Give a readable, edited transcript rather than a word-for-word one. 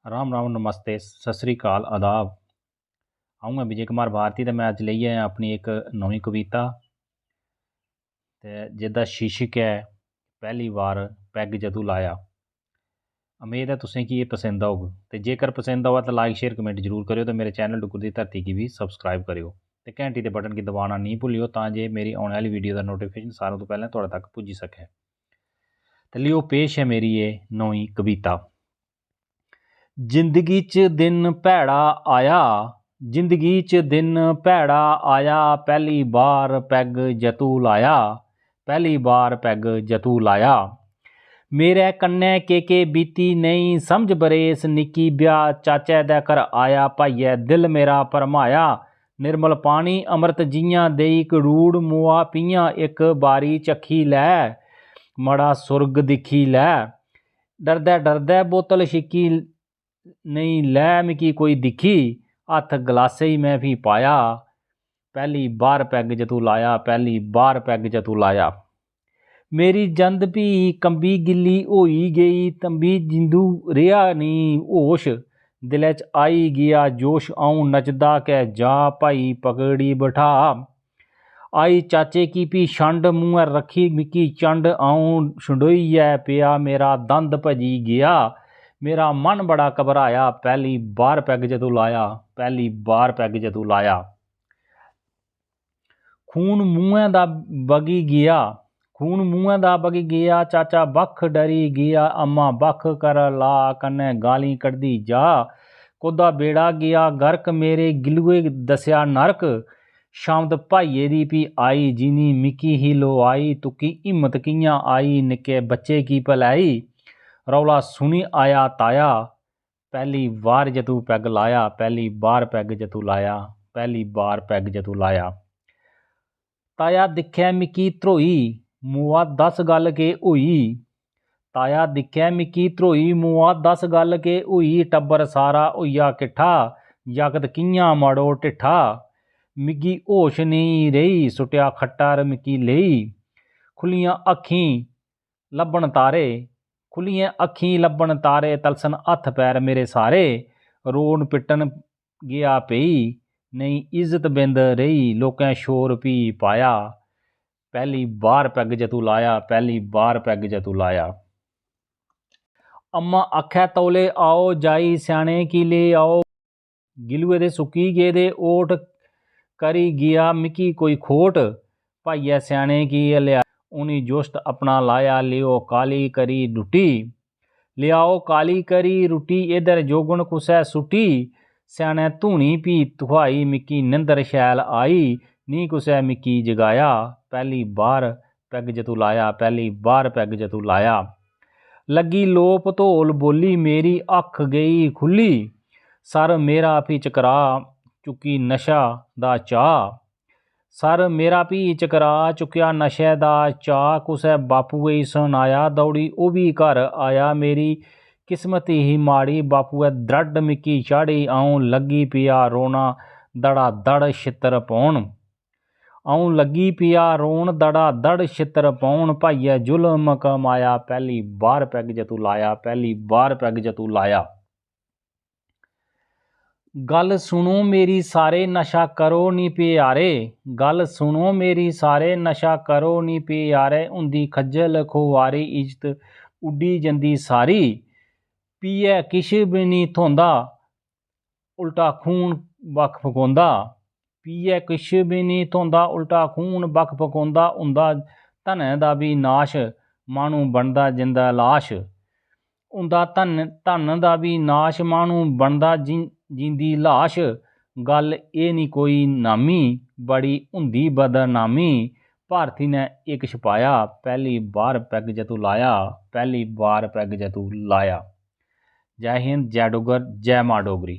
राम राम नमस्ते सत श्री अकाल आदाब। आऊँ मैं विजय कुमार भारती तो मैं अज लेई आया अपनी एक नवी कविता ते जिसका शीर्षक है पहली बार पैग जदों लाया। उम्मीद है तुसें कि ये पसंद आऊग तो जेकर पसंद आवा तो लाइक शेयर कमेंट जरूर करियो तो मेरे चैनल डुगर दी धरती की भी सबसक्राइब करियो तो घंटी के बटन की दबाना नहीं भूलियो ताकि मेरी आने वाली वीडियो का नोटिफिकेशन सारों तो पहले तुहाडे तक पुजी सके। तो लियो पेश है मेरी ये नवी कविता। जिंदगी च दिन भैड़ा आया, जिंदगी च दिन भैड़ा आया, पहली बार पैग जतू लाया, पहली बार पैग जतू लाया। मेरे कन्नै के बीती नहीं समझ बरेस निकी ब्याह चाचे दे घर आया, भाइये दिल मेरा भरमाया। निर्मल पानी अमृत जियां देई करूड़ मुआ पियां, एक बारी चखी लै मड़ा सुरग दिखी लै। डरदे डरदे बोतल छिकी नहीं लै मिकी कोई दिखी, हत्थ गलासे ही मैं भी पाया, पहली बार पैग जतू लाया, पहली बार पैग जतू लाया। मेरी जंद भी कंबी गिल्ली होई गई, तंबी जिंदू रेहा नी होश, दिलै च आई गया जोश, आऊँ नचदा कै जा भाई पकड़ी बठा। आई चाचे की भी छंड मुँह रखी मिकी चंड, आऊँ छंडोइयै पिया मेरा दंद भजी गया, मेरा मन बड़ा घबराया, पहली बार पैग जदों लाया, पहली बार पैग जदों लाया। खून मूँह दा बगी गया, खून मूँह दा बगी गया, चाचा बख डरी गया, अम्मा बख कर ला कन्नै गाली कढ़दी जा। कोदा बेड़ा गया गर्क मेरे गिलुए दस्या नरक, शामद भाइये दी भी आई जिनी मिकी ही लो आई, तुकी हिम्मत कियां आई निक्के बच्चे की भलाई। रौला सुनी आया ताया, पहली बार जदों पैग लाया, पहली बार पैग जदों लाया, पहली बार पैग जदों लाया। ताया दिखै मिकी ध्रोई मुआ दस गल के होई, ताया दिखै मिकी ध्रोई मुआ दस गल के होई, टब्बर सारा होइया किट्ठा जागत कियां मड़ो ढिठा। मिगी होश नहीं रही सुट्टिया खट्टर मिकी लेई, खुलियां अखीं लब्भन तारे, खुलियां अखीं लब्भन तारे, तलसन हत्थ पैर मेरे सारे, रोन पिट्टन गया पेई नहीं इज्जत बिंद रही, लोकें शोर भी पाया, पहली बार पैग जतू लाया, पहली बार पैग जतू लाया। अम्मा आखै तौले आओ जाई स्याने की ले आओ, गिलुए दे सुक्की गेदे ओठ करी गया मिकी कोई खोट, भाइये स्याने की लिया उनी जोश्त अपना लाया, लियो काली करी रुट्टी, लियाओ काली करी रुट्टी, इधर जोगन कुसै सुट्टी, स्याने धूनी भी तुहाई मिकी निंदर शैल आई, नी कुसै मिकी जगाया, पहली बार पैग जतू लाया, पहली बार पैग जतू लाया। लगी लोप धोल बोली मेरी अख गई खुली, सर मेरा भी चकरा चुकी नशा दा चाह, सर मेरा भी चकरा चुक्या नशे दा चाह, कुसै बापूए सुनाया दौड़ी ओह भी घर आया, मेरी किस्मत ही माड़ी बापूए द्रड मिकी चाड़ी, आऊँ लगी पिया रोना दड़ा दड़ छित्तर पौन, आऊँ लगी पिया रोन दड़ा दड़ छित्तर पौन, भाइये जुल्म कमाया, पहली बार पैग जतू लाया, पहली बार पैग जतू लाया। गल सुनो मेरी सारे नशा करो नी प्यारे, गल सुनो मेरी सारे नशा करो नी प्यारे, हुंदी खज्जल खुआरी इज्जत उड्डी जंदी सारी, पियै किश भी नहीं थोंदा उल्टा खून बख फकोंदा, पियै किश भी नहीं थोंदा उल्टा खून बख फकोंदा, हुंदा धनै दा भी नाश मानू बनदा जिंदा लाश, हुंदा धन दा भी नाश मानू बनदा जिंदी लाश, गल एह नहीं कोई नामी बड़ी हुंदी बदनामी, भारती ने एक छपाया, पहली बार पैग जतू लाया, पहली बार पैग जतू लाया। जय हिंद जय डुगर जय मां डोगरी।